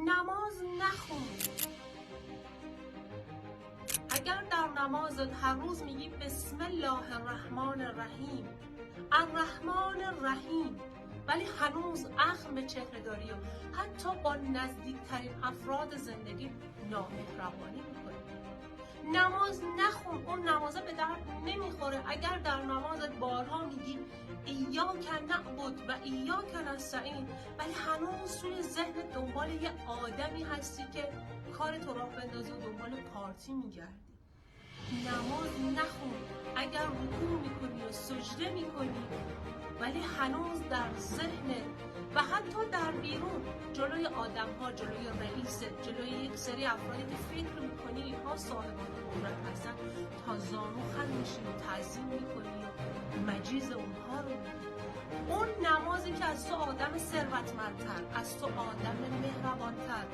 نماز نخون. اگر در نمازت هر روز میگی بسم الله الرحمن الرحیم، الرحمن الرحیم، ولی هنوز اخم به چهره داری و حتی با نزدیکترین افراد زندگی نامهربانی میکنی، نماز نخون. اون نمازه به درد نمیخوره. اگر در نمازت بارها میگی ایاک نعبد و ایاک نستعین، ولی هنوز توی ذهن دنبال یه آدمی هستی که کار تو راه بندازه و دنبال پارتی میگردی، نماز نخون. اگر رکوع میکنی و سجده میکنی ولی هنوز در ذهنت و حتی در بیرون جلوی آدم ها، جلوی رئیست، جلوی یک سری افرادی که فکر میکنی اینها صاحب قدرت هستن، تا زانو خم میشی و تعظیم میکنی و مجیز اونها رو میگی. اون نمازی که از تو آدم ثروتمندتر، از تو آدم مهربانتر،